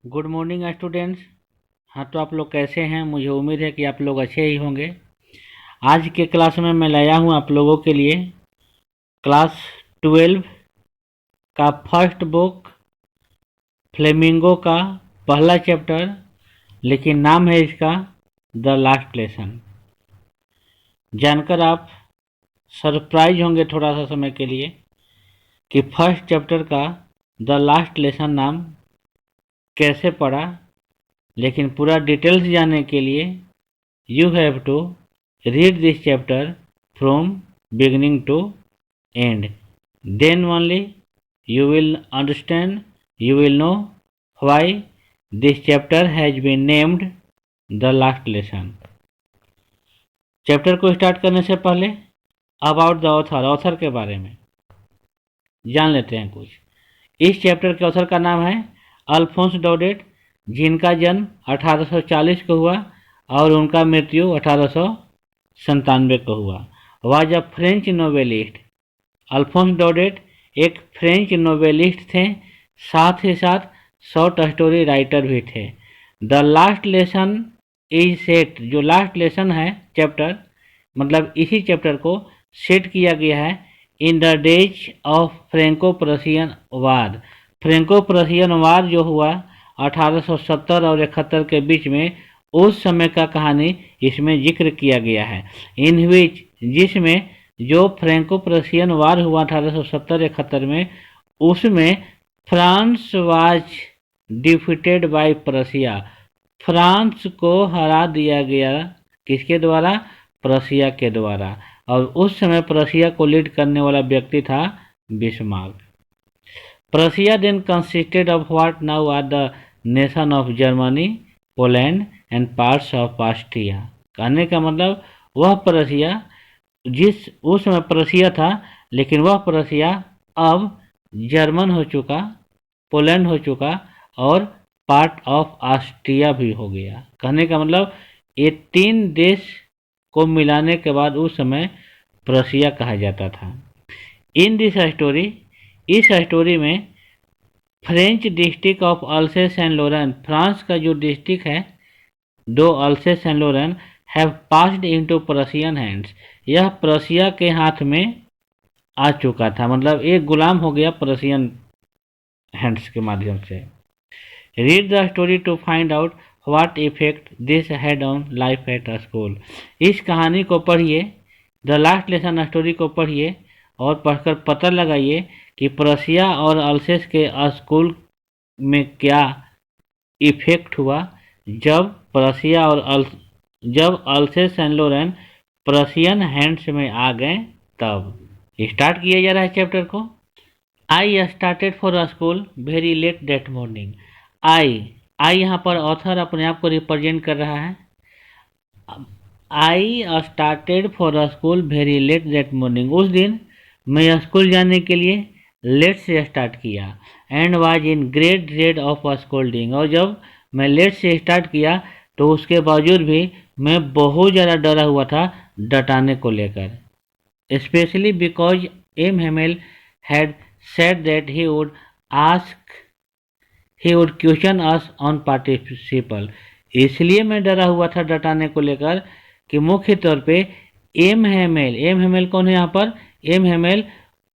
Good morning students. हाँ, तो आप लोग कैसे हैं? मुझे उम्मीद है कि आप लोग अच्छे ही होंगे। आज के क्लास में मैं लाया हूँ आप लोगों के लिए क्लास 12 का फर्स्ट बुक फ्लेमिंगो का पहला चैप्टर, लेकिन नाम है इसका द लास्ट लेसन। जानकर आप सरप्राइज होंगे थोड़ा सा समय के लिए कि फर्स्ट चैप्टर का द लास्ट लेसन नाम कैसे पड़ा, लेकिन पूरा डिटेल्स जानने के लिए you have to read this chapter from beginning to end. Then only you will understand, you will know why this chapter has been named the last lesson. Chapter को start करने से पहले अबाउट द ऑथर के बारे में जान लेते हैं कुछ। इस चैप्टर के ऑथर का नाम है अल्फोंस डौडेट, जिनका जन्म 1840 को हुआ और उनका मृत्यु 1897 को हुआ। Was a French novelist. Alphonse Daudet एक फ्रेंच नोवेलिस्ट थे, साथ ही साथ शॉर्ट स्टोरी राइटर भी थे। The last lesson is set, जो लास्ट लेसन है चैप्टर, मतलब इसी चैप्टर को सेट किया गया है in the days of Franco Prussian war. Franco Prussian war जो हुआ 1870 और 71 के बीच में, उस समय का कहानी इसमें जिक्र किया गया है। इन विच, जिसमें जो फ्रेंको प्रशियन वार हुआ 1870-71 में, उसमें France was defeated by Prussia. France को हरा दिया गया किसके द्वारा? प्रशिया के द्वारा। और उस समय प्रशिया को लीड करने वाला व्यक्ति था Bismarck. Prussia then consisted of what now are the nation of Germany, Poland and parts of Austria. कहने का मतलब वह प्रशिया, जिस उस समय प्रशिया था, लेकिन वह प्रशिया अब जर्मन हो चुका, पोलैंड हो चुका और पार्ट ऑफ ऑस्ट्रिया भी हो गया। कहने का मतलब ये तीन देश को मिलाने के बाद उस समय प्रशिया कहा जाता था। इन दिस स्टोरी, इस स्टोरी में French district of Alsace and Lorraine, France का जो डिस्ट्रिक्ट है दो Alsace and Lorraine, have passed into Prussian hands. यह प्रशिया के हाथ में आ चुका था, मतलब एक गुलाम हो गया प्रशियन हैंड्स के माध्यम से। Read the story to find out what effect this had on life at school. इस कहानी को पढ़िए, द लास्ट लेसन स्टोरी को पढ़िए और पढ़कर पता लगाइए कि प्रशिया और अल्सेस के स्कूल में क्या इफेक्ट हुआ जब प्रशिया और जब Alsace and Lorraine Prussian hands में आ गए। तब स्टार्ट किया जा रहा है चैप्टर को। I started for school very late that morning. I यहाँ पर ऑथर अपने आप को रिप्रेजेंट कर रहा है। आई started for school very late that morning. उस दिन मैं स्कूल जाने के लिए लेट से स्टार्ट किया। And was in great dread of scolding. और जब मैं लेट से स्टार्ट किया तो उसके बावजूद भी मैं बहुत ज़्यादा डरा हुआ था डटाने को लेकर। Especially because M Hamel had said that he would question us on participle. इसलिए मैं डरा हुआ था डटाने को लेकर कि मुख्य तौर पे एम हेमेल कौन है यहाँ पर? एम हेमेल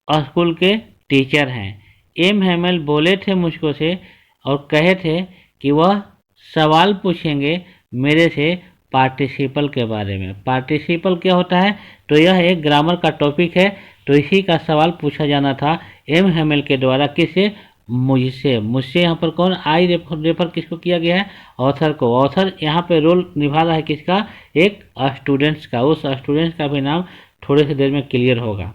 स्कूल के टीचर हैं। एम हेमेल बोले थे मुझको से और कहे थे कि वह सवाल पूछेंगे मेरे से पार्टिसिपल के बारे में। पार्टिसिपल क्या होता है? तो यह एक ग्रामर का टॉपिक है, तो इसी का सवाल पूछा जाना था एम हेमेल के द्वारा। किससे? मुझसे यहाँ पर कौन? आई रेफर किसको किया गया है? ऑथर को। ऑथर यहाँ पे रोल निभा रहा है किसका? एक स्टूडेंट्स का। उस स्टूडेंट्स का भी नाम थोड़े से देर में क्लियर होगा।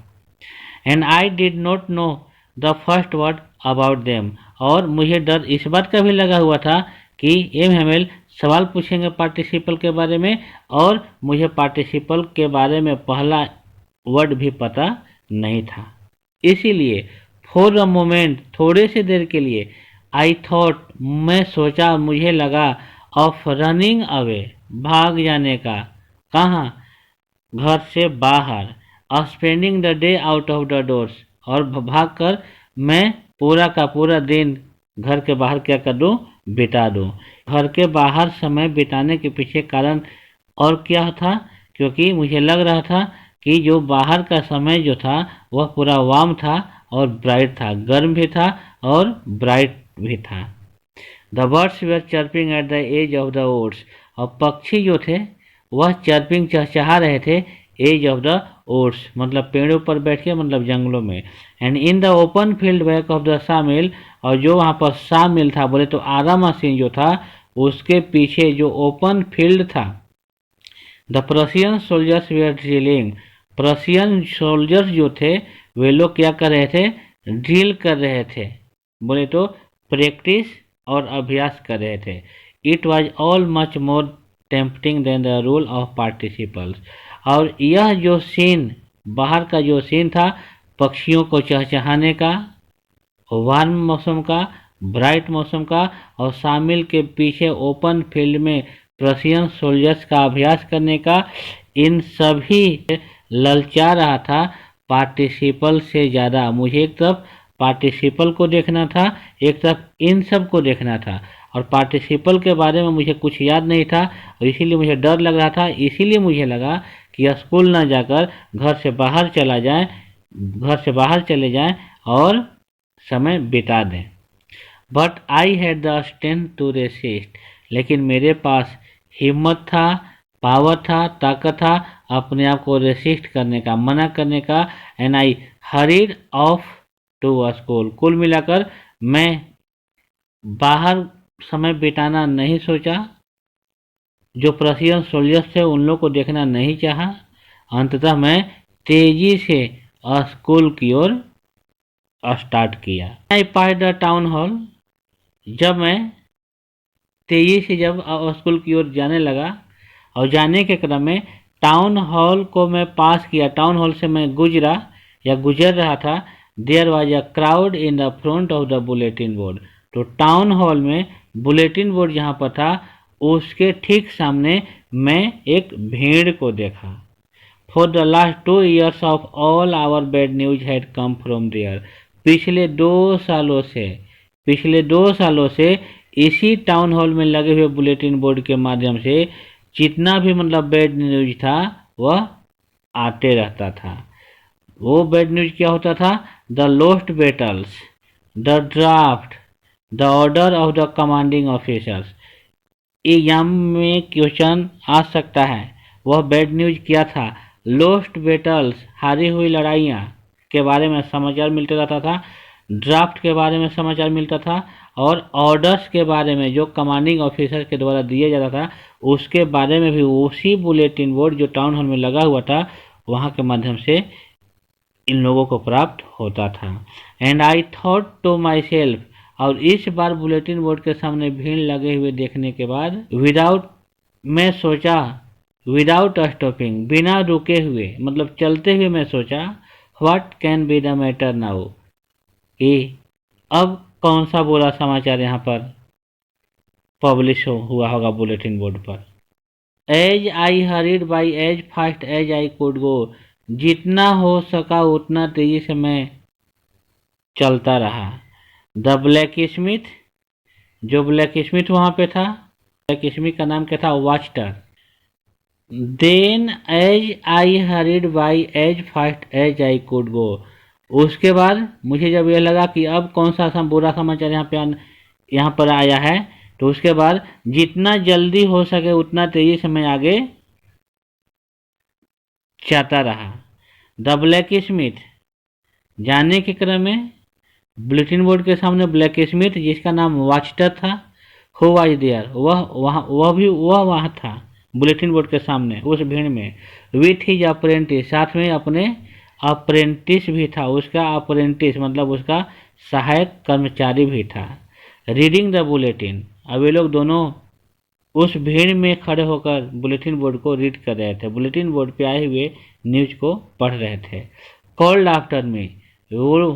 And I did not know the first word about them. और मुझे डर इस बात का भी लगा हुआ था कि एम हेमेल सवाल पूछेंगे पार्टिसिपल के बारे में, और मुझे पार्टिसिपल के बारे में पहला वर्ड भी पता नहीं था। इसीलिए फॉर अ मोमेंट, थोड़े से देर के लिए, आई थॉट, मैं सोचा, मुझे लगा, ऑफ रनिंग अवे, भाग जाने का। कहाँ? घर से बाहर। Spending the day out of the doors, और भाग कर मैं पूरा का पूरा दिन घर के बाहर क्या कर दूँ? बिता दूं। घर के बाहर समय बिताने के पीछे कारण और क्या था, क्योंकि मुझे लग रहा था कि जो बाहर का समय जो था वह पूरा वार्म था और ब्राइट था, गर्म भी था और ब्राइट भी था। The birds were chirping at the edge of the woods, और पक्षी जो थे वह चर्पिंग चहचहा रहे थे एज ऑफ द वुड्स, मतलब पेड़ों पर बैठ के, मतलब जंगलों में। And in the open field back of the सा मिल, और जो वहाँ पर सा मिल था, बोले तो आरा मशीन जो था, उसके पीछे जो ओपन फील्ड था, the Prussian soldiers were drilling, Prussian soldiers जो थे वे लोग क्या कर रहे थे, ड्रिल कर रहे थे, बोले तो प्रैक्टिस और अभ्यास कर रहे थे। It was all much more tempting than the rule of participles, और यह जो सीन, बाहर का जो सीन था पक्षियों को चहचहाने का, वार्म मौसम का, ब्राइट मौसम का, और शामिल के पीछे ओपन फील्ड में प्रशियन सोल्जर्स का अभ्यास करने का, इन सभी ललचा रहा था पार्टिसिपल से ज़्यादा। मुझे एक तरफ पार्टिसिपल को देखना था, एक तरफ इन सब को देखना था, और पार्टिसिपल के बारे में मुझे कुछ याद नहीं था और इसीलिए मुझे डर लग रहा था। इसीलिए मुझे लगा कि स्कूल ना जाकर घर से बाहर चला जाए, घर से बाहर चले जाएं और समय बिता दें। But I had the strength to resist, लेकिन मेरे पास हिम्मत था, पावर था, ताकत था अपने आप को रेसिस्ट करने का, मना करने का। And I hurried off to school, कुल मिलाकर मैं बाहर समय बिताना नहीं सोचा, जो प्रशियन सोल्जर्स थे उन लोग को देखना नहीं चाहा। अंततः मैं तेजी से स्कूल की ओर स्टार्ट किया। आई पास द टाउन हॉल, जब मैं तेजी से जब स्कूल की ओर जाने लगा और जाने के क्रम में टाउन हॉल को मैं पास किया, टाउन हॉल से मैं गुजरा या गुजर रहा था। There was a crowd in the front of the bulletin board, तो टाउन हॉल में बुलेटिन बोर्ड जहाँ पर था उसके ठीक सामने मैं एक भीड़ को देखा। For the last 2 years of all our bad news had come from there, पिछले 2 सालों से इसी टाउन हॉल में लगे हुए बुलेटिन बोर्ड के माध्यम से जितना भी मतलब बैड न्यूज था वह आते रहता था। वो बैड न्यूज क्या होता था, the lost battles, the draft, the order of the commanding officers. Exam में क्वेश्चन आ सकता है, वह बैड न्यूज क्या था, लोस्ट बैटल्स, हारी हुई लड़ाइयाँ के बारे में समाचार मिलते रहता था, ड्राफ्ट के बारे में समाचार मिलता था, और ऑर्डर्स के बारे में जो कमांडिंग ऑफिसर के द्वारा दिया जाता था उसके बारे में भी उसी बुलेटिन बोर्ड जो टाउन हॉल में लगा हुआ था वहाँ के माध्यम से इन लोगों को प्राप्त होता था। And I thought to myself, और इस बार बुलेटिन बोर्ड के सामने भीड़ लगे हुए देखने के बाद मैं सोचा, विदाउट स्टॉपिंग, बिना रुके हुए, मतलब चलते हुए मैं सोचा, what can be the matter now, कि अब कौन सा बुरा समाचार यहाँ पर पब्लिश हुआ होगा बुलेटिन बोर्ड पर। As I hurried by as fast as I could go, जितना हो सका उतना तेजी से मैं चलता रहा। द ब्लैक स्मिथ, जो ब्लैक स्मिथ वहाँ पे था, ब्लैक स्मिथ का नाम क्या था, Wachter. Then as I hurried by as fast as I could go, उसके बाद मुझे जब यह लगा कि अब कौन सा बुरा समाचार यहाँ पर आया है, तो उसके बाद जितना जल्दी हो सके उतना तेजी से मैं आगे जाता रहा। द ब्लैक स्मिथ, जाने के क्रम में बुलेटिन बोर्ड के सामने ब्लैक स्मिथ जिसका नाम वास्टर था, हु वाज देयर, वह वहाँ था बुलेटिन बोर्ड के सामने उस भीड़ में, विथ हिज अप्रेंटिस, साथ में अपने अप्रेंटिस भी था, उसका अप्रेंटिस मतलब उसका सहायक कर्मचारी भी था। रीडिंग द बुलेटिन, अब ये लोग दोनों उस भीड़ में खड़े होकर बुलेटिन बोर्ड को रीड कर रहे थे, बुलेटिन बोर्ड पे आए हुए न्यूज को पढ़ रहे थे। कॉल्ड आफ्टर मी, वो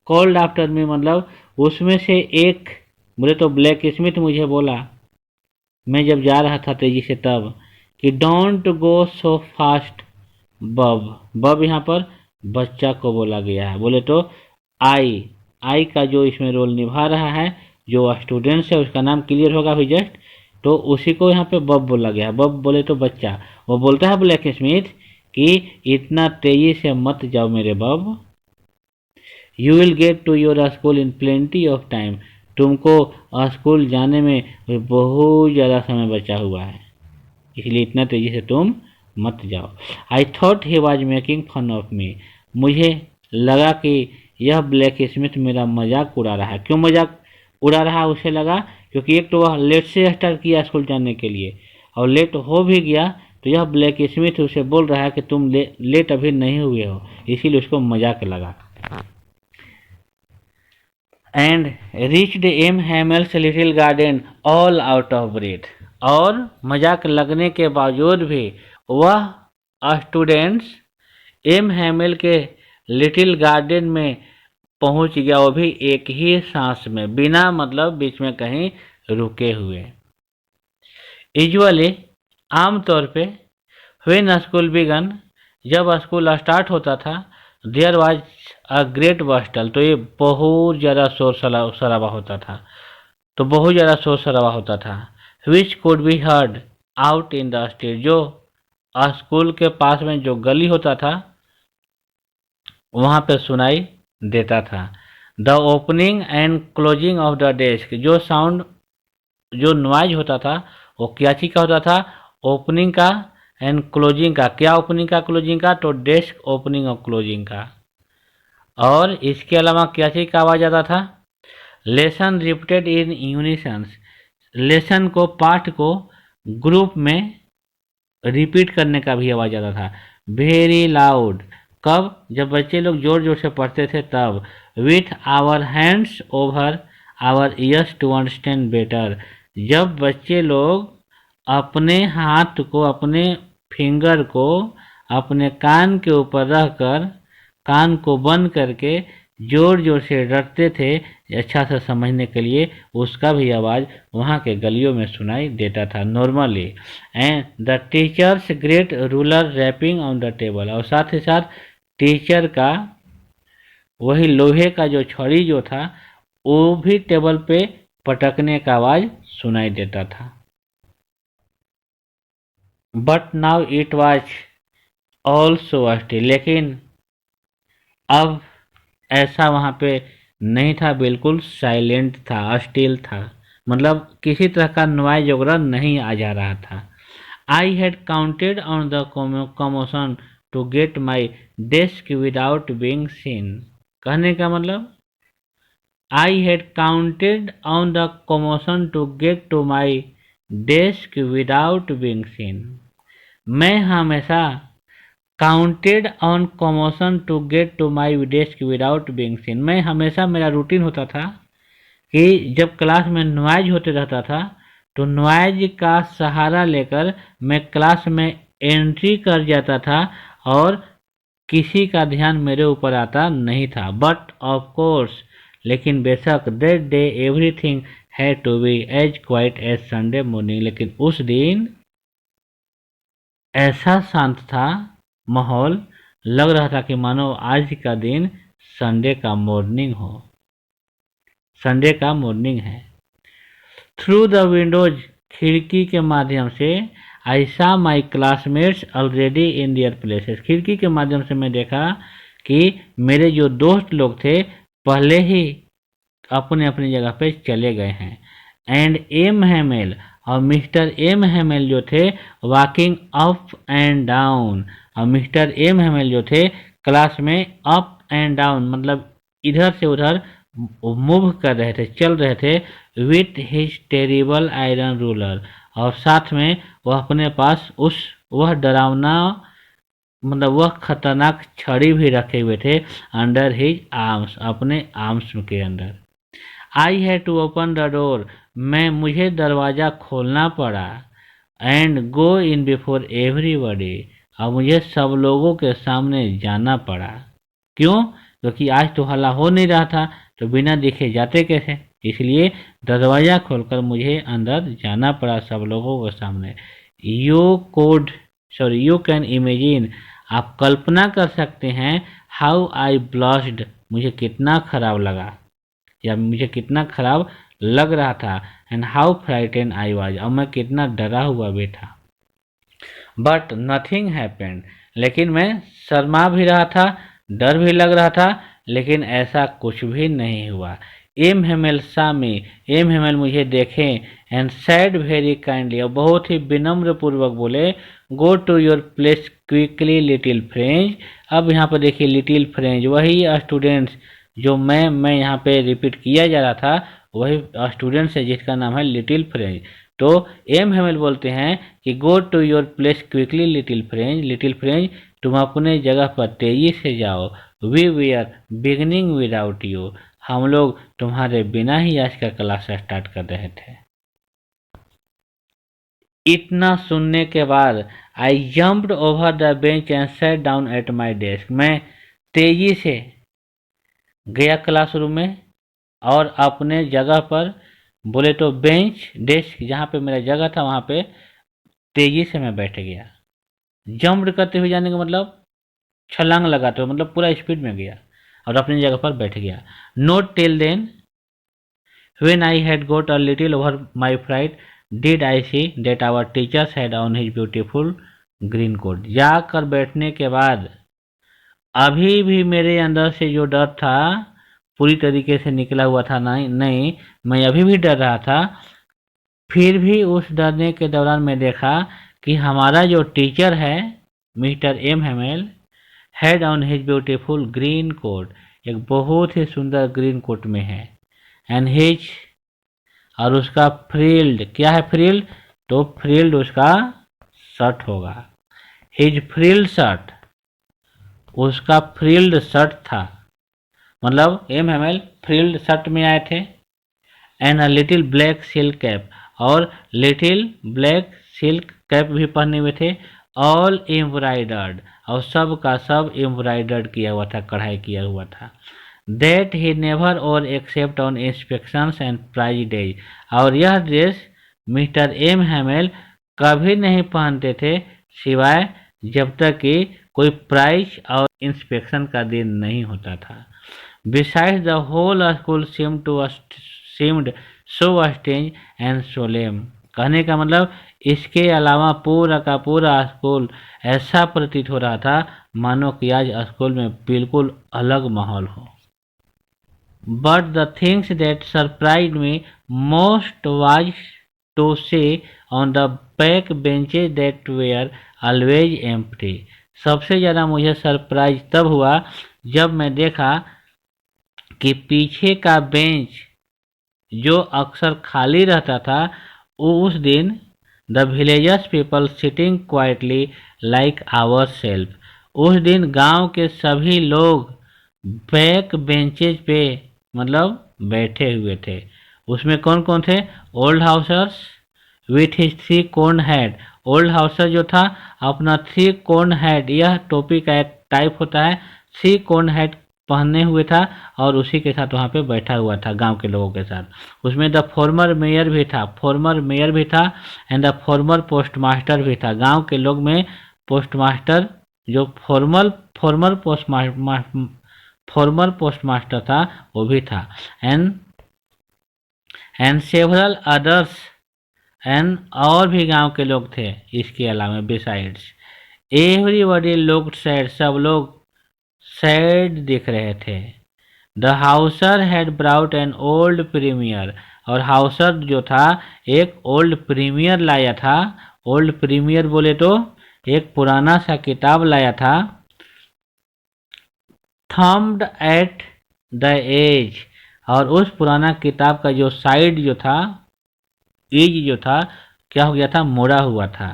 कॉल्ड आफ्टर मी मतलब उसमें से एक, बोले तो ब्लैक स्मिथ मुझे बोला, मैं जब जा रहा था तेजी से तब, कि डोंट गो सो फास्ट बब यहाँ पर बच्चा को बोला गया है, बोले तो आई का जो इसमें रोल निभा रहा है जो स्टूडेंट्स है उसका नाम क्लियर होगा अभी जस्ट, तो उसी को यहाँ पे बब बोला गया। बब बोले तो बच्चा, वो बोलता है ब्लैक स्मिथ कि इतना तेजी से मत जाओ मेरे bub, you will get to your school in plenty of time, तुमको स्कूल जाने में बहुत ज़्यादा समय बचा हुआ है, इसलिए इतना तेजी से तुम मत जाओ। I thought he was making fun of me, मुझे लगा कि यह ब्लैक स्मिथ मेरा मजाक उड़ा रहा है। क्यों मजाक उड़ा रहा है उसे लगा, क्योंकि एक तो वह लेट से स्टार्ट किया स्कूल जाने के लिए और लेट हो भी गया, तो यह ब्लैक स्मिथ उसे बोल रहा है कि तुम लेट अभी नहीं हुए हो, इसीलिए उसको मजाक लगा। And reached M Hamel's little garden all out of breath, और मजाक लगने के बावजूद भी वह स्टूडेंट्स एम हैमेल के लिटिल गार्डन में पहुंच गया, वो भी एक ही सांस में, बिना मतलब बीच में कहीं रुके हुए। यूजुअली आमतौर पे व्हेन स्कूल बिगन, जब स्कूल स्टार्ट होता था, देयर वाज अ ग्रेट बस्टल, तो ये बहुत ज़्यादा शोर शराबा होता था, तो बहुत ज़्यादा शोर शराबा होता था। Which could be heard out in the street, जो स्कूल के पास में जो गली होता था वहाँ पे सुनाई देता था। The opening and closing of the desk, जो साउंड जो नॉइज होता था वो क्या चीज़ का होता था, ओपनिंग का एंड क्लोजिंग का। क्या ओपनिंग का क्लोजिंग का, तो डेस्क ओपनिंग और क्लोजिंग का। और इसके अलावा क्या चीज़ का आवाज़ आता था, लेसन रिपीटेड इन यूनिसन्स, लेसन को पाठ को ग्रुप में रिपीट करने का भी आवाज़ आता था। वेरी लाउड, कब, जब बच्चे लोग जोर जोर से पढ़ते थे तब। With our hands over our ears to understand better, जब बच्चे लोग अपने हाथ को, अपने फिंगर को अपने कान के ऊपर रखकर, कान को बंद करके जोर जोर से रटते थे अच्छा से समझने के लिए, उसका भी आवाज़ वहाँ के गलियों में सुनाई देता था normally. And the teacher's great ruler rapping on the table, और साथ ही साथ टीचर का वही लोहे का जो छड़ी जो था वो भी टेबल पे पटकने का आवाज़ सुनाई देता था। But now it was also still, लेकिन अब ऐसा वहाँ पे नहीं था, बिल्कुल साइलेंट था, स्टिल था, मतलब किसी तरह का नॉइज वगैरह नहीं आ जा रहा था। I had counted on the commotion to get my desk without being seen, कहने का मतलब I had counted on the commotion to get to my desk without being seen, मैं हमेशा counted on commotion to get to my desk without being seen, मैं हमेशा, मेरा routine होता था कि जब क्लास में नॉइज होते रहता था तो नॉइज का सहारा लेकर मैं क्लास में एंट्री कर जाता था और किसी का ध्यान मेरे ऊपर आता नहीं था। बट ऑफ कोर्स, लेकिन बेशक, that day everything had to be as quiet as Sunday morning, लेकिन उस दिन ऐसा शांत था माहौल, लग रहा था कि मानो आज का दिन संडे का मॉर्निंग हो, संडे का मॉर्निंग है। थ्रू द विंडोज, खिड़की के माध्यम से, I saw my classmates already in their places, खिड़की के माध्यम से मैं देखा कि मेरे जो दोस्त लोग थे पहले ही अपने अपनी जगह पे चले गए हैं। एंड एम हैमेल, और मिस्टर एम हैमेल जो थे वॉकिंग अप एंड डाउन, और मिस्टर एम हैमेल जो थे क्लास में अप एंड डाउन मतलब इधर से उधर मूव कर रहे थे, चल रहे थे। With his terrible iron ruler, और साथ में वह अपने पास वह डरावना मतलब वह खतरनाक छड़ी भी रखे हुए थे अंडर हिज आर्म्स, अपने आर्म्स के अंदर। I had to open the door, मुझे दरवाज़ा खोलना पड़ा। And go in before everybody, और मुझे सब लोगों के सामने जाना पड़ा। क्यों? क्योंकि आज तो हल्ला हो नहीं रहा था, तो बिना दिखे जाते कैसे, इसलिए दरवाज़ा खोलकर मुझे अंदर जाना पड़ा सब लोगों के सामने। यू कैन इमेजिन, आप कल्पना कर सकते हैं, हाउ आई ब्लश्ड, मुझे कितना खराब लगा या मुझे कितना खराब लग रहा था, and how frighten I was, और मैं कितना डरा हुआ भी था। बट नथिंग हैपेंड, लेकिन मैं शर्मा भी रहा था, डर भी लग रहा था, लेकिन ऐसा कुछ भी नहीं हुआ। एम हेमल सामी, एम हेमल मुझे देखें, एंड सैड वेरी काइंडली, और बहुत ही विनम्र पूर्वक बोले, go to your place quickly little French. अब यहाँ पर देखिए लिटिल फ्रेंच, वही स्टूडेंट्स जो मैं यहाँ पे रिपीट किया जा रहा था, वही स्टूडेंट्स है जिसका नाम है लिटिल फ्रेंच। तो एम हेमल बोलते हैं कि go to your place quickly little French, तुम अपने जगह पर तेजी से जाओ। We are beginning without you, हम लोग तुम्हारे बिना ही आज का क्लास स्टार्ट कर रहे थे। इतना सुनने के बाद आई jumped over the bench and sat down at my desk, मैं तेजी से गया क्लासरूम में और अपने जगह पर, बोले तो बेंच डेस्क जहाँ पे मेरा जगह था वहाँ पे तेजी से मैं बैठ गया। जंप्ड करते हुए जाने का मतलब छलांग लगाते हुए, मतलब पूरा स्पीड में गया और अपनी जगह पर बैठ गया। Not till then when I had got a little over my fright did I see that our teachers had on his beautiful green coat. जाकर बैठने के बाद अभी भी मेरे अंदर से जो डर था पूरी तरीके से निकला हुआ था नहीं, मैं अभी भी डर रहा था। फिर भी उस डरने के दौरान मैं देखा कि हमारा जो टीचर है mister M Hamel had on his beautiful green coat, एक बहुत ही सुंदर ग्रीन कोट में है, एंड हिज, और उसका फ्रिल्ड, क्या है फ्रिल्ड, तो फ्रिल्ड उसका शर्ट होगा। हिज फ्रिल्ड शर्ट, उसका फ्रिल्ड शर्ट था, मतलब एम हेमल फ्रिल्ड शर्ट में आए थे। And a little black silk cap, और लिटिल ब्लैक सिल्क कैप भी पहने हुए थे। ऑल एम्ब्रॉयडर्ड, और सब का सब एम्ब्रॉयडर्ड किया हुआ था, कढ़ाई किया हुआ था। That he never wore except on inspections and prize days, और यह ड्रेस मिस्टर एम हेमेल कभी नहीं पहनते थे सिवाय जब तक कि कोई प्राइज और इंस्पेक्शन का दिन नहीं होता था। Besides, the whole school seemed so strange and solemn. कहने का मतलब इसके अलावा पूरा का पूरा स्कूल ऐसा प्रतीत हो रहा था मानो कि आज स्कूल में बिल्कुल अलग माहौल हो। But the things that surprised me most was to see on the back benches that were always empty. सबसे ज़्यादा मुझे सरप्राइज तब हुआ जब मैं देखा कि पीछे का बेंच जो अक्सर खाली रहता था, वो उस दिन the villagers people sitting quietly like ourselves, उस दिन गांव के सभी लोग बैक बेंचेज पे मतलब बैठे हुए थे। उसमें कौन कौन थे? Old Hauser's with his three corn hat, old Hauser जो था अपना थ्री कोर्न हेड, यह टोपी का एक टाइप होता है, थ्री कोर्न हेड पहने हुए था और उसी के साथ वहाँ पे बैठा हुआ था गांव के लोगों के साथ। उसमें द फॉर्मर मेयर भी था, फॉर्मर मेयर भी था, and the former post master भी था। गांव के लोग में पोस्ट मास्टर जो फॉर्मर पोस्ट मास्टर था वो भी था, एंड सेवरल अदर्स, एंड और भी गांव के लोग थे इसके अलावा। बिसाइड्स एवरीबॉडी लुक्ड सैड, सब लोग सैड दिख रहे थे। The Hauser had brought an old primer, और हाउसर जो था एक ओल्ड प्रीमियर लाया था। ओल्ड प्रीमियर बोले तो एक पुराना सा किताब लाया था। थम्ब्ड एट द एज, और उस पुराना किताब का जो साइड जो था, एज जो था, क्या हो गया था? मोड़ा हुआ था।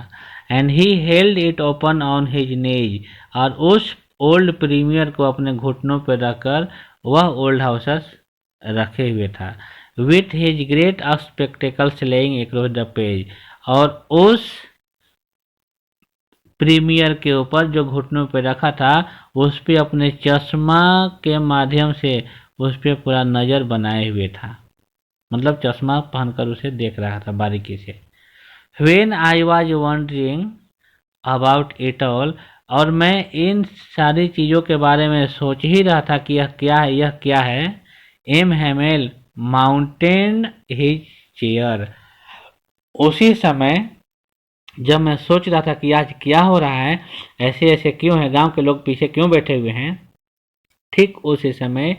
And he held it open on his knees, और उस ओल्ड प्रीमियर को अपने घुटनों पर रखकर वह ओल्ड हाउसर्स रखे हुए था। With his great spectacles laying across the page, और उस प्रीमियर के ऊपर जो घुटनों पे रखा था उस पे अपने चश्मा के माध्यम से उस पे पूरा नज़र बनाए हुए था, मतलब चश्मा पहनकर उसे देख रहा था बारीकी से। When I was wondering about it all, और मैं इन सारी चीज़ों के बारे में सोच ही रहा था कि यह क्या है, यह क्या है। M Hamel mounted his chair. उसी समय जब मैं सोच रहा था कि आज क्या हो रहा है, ऐसे ऐसे क्यों है, गांव के लोग पीछे क्यों बैठे हुए हैं, ठीक उसी समय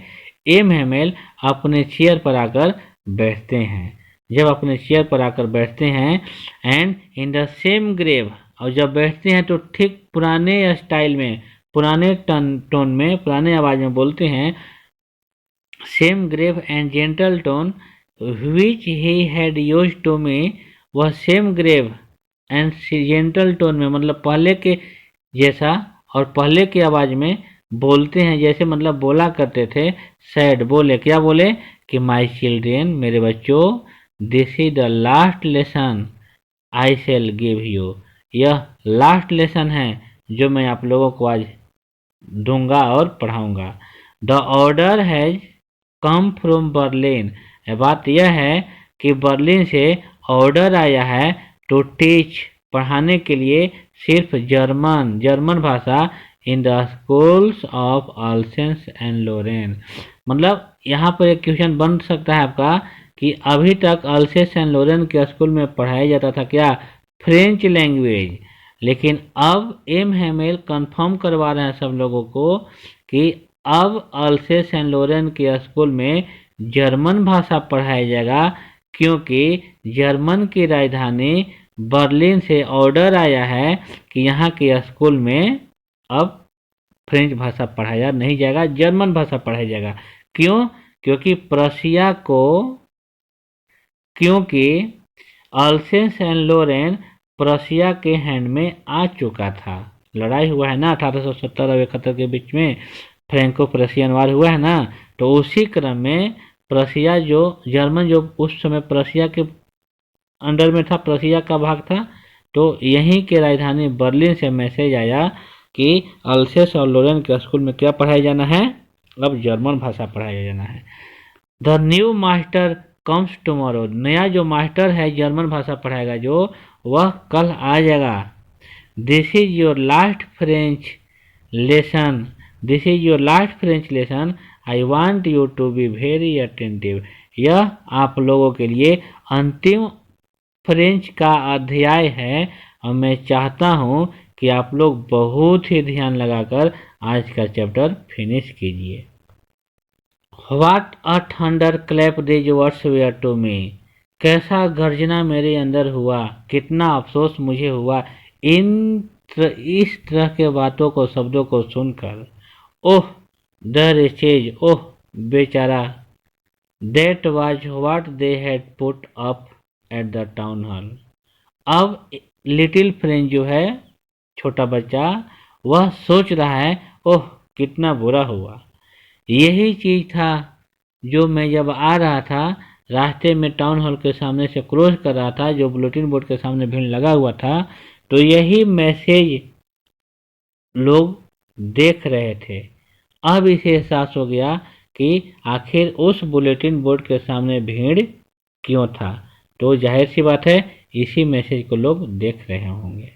एम हेमेल अपने चेयर पर आकर बैठते हैं। जब अपने चेयर पर आकर बैठते हैं and in the same grave, और जब बैठते हैं तो ठीक पुराने स्टाइल में, पुराने टोन में, पुराने आवाज में बोलते हैं, same grave and gentle tone which he had used to me. वह same grave and gentle tone में, मतलब पहले के जैसा और पहले की आवाज में बोलते हैं, जैसे मतलब बोला करते थे। सैड बोले, क्या बोले कि माई चिल्ड्रेन, मेरे बच्चों, this is the last lesson I shall give you. यह लास्ट लेसन है जो मैं आप लोगों को आज दूंगा और पढ़ाऊंगा। The order has come from Berlin. बात यह है कि बर्लिन से ऑर्डर आया है टू टीच, पढ़ाने के लिए सिर्फ जर्मन भाषा in the schools of Alsace and Lorraine. मतलब यहाँ पर एक क्वेश्चन बन सकता है आपका कि अभी तक अल्सेंस एंड लोरेन के स्कूल में पढ़ाया जाता था क्या, फ्रेंच लैंग्वेज, लेकिन अब एम हेमेल कंफर्म करवा रहे हैं सब लोगों को कि अब अल्सेंस एंड लोरेन के स्कूल में जर्मन भाषा पढ़ाया जाएगा, क्योंकि जर्मन की राजधानी बर्लिन से ऑर्डर आया है कि यहाँ के स्कूल में अब फ्रेंच भाषा पढ़ाया नहीं जाएगा, जर्मन भाषा पढ़ाया जाएगा। क्यों? क्योंकि अल्सेंस एंड लोरेन प्रशिया के हैंड में आ चुका था। लड़ाई हुआ है ना 1870 और 71 के बीच में, फ्रैंको प्रशियन वार हुआ है ना, तो उसी क्रम में प्रशिया जो जर्मन जो उस समय प्रशिया के अंडर में था, प्रशिया का भाग था, तो यहीं के राजधानी बर्लिन से मैसेज आया कि अल्सेंस और लोरेन के स्कूल में क्या पढ़ाया जाना है, अब जर्मन भाषा पढ़ाया जाना है। The new master comes tomorrow. नया जो मास्टर है जर्मन भाषा पढ़ाएगा जो, वह कल आ जाएगा। This is your last French lesson, this is your last French lesson, I want you to be very attentive. यह आप लोगों के लिए अंतिम फ्रेंच का अध्याय है और मैं चाहता हूँ कि आप लोग बहुत ही ध्यान लगाकर आज का चैप्टर फिनिश कीजिए। What a thunderclap these words were to me. कैसा गर्जना मेरे अंदर हुआ, कितना अफसोस मुझे हुआ इस तरह के बातों को, शब्दों को सुनकर। ओह द रिचेज, ओह बेचारा, that was what they had put up at the town hall. अब लिटिल फ्रेंच जो है, छोटा बच्चा, वह सोच रहा है ओह कितना बुरा हुआ। यही चीज था जो मैं जब आ रहा था, रास्ते में टाउन हॉल के सामने से क्रॉस कर रहा था, जो बुलेटिन बोर्ड के सामने भीड़ लगा हुआ था, तो यही मैसेज लोग देख रहे थे। अब इसे एहसास हो गया कि आखिर उस बुलेटिन बोर्ड के सामने भीड़ क्यों था, तो जाहिर सी बात है इसी मैसेज को लोग देख रहे होंगे।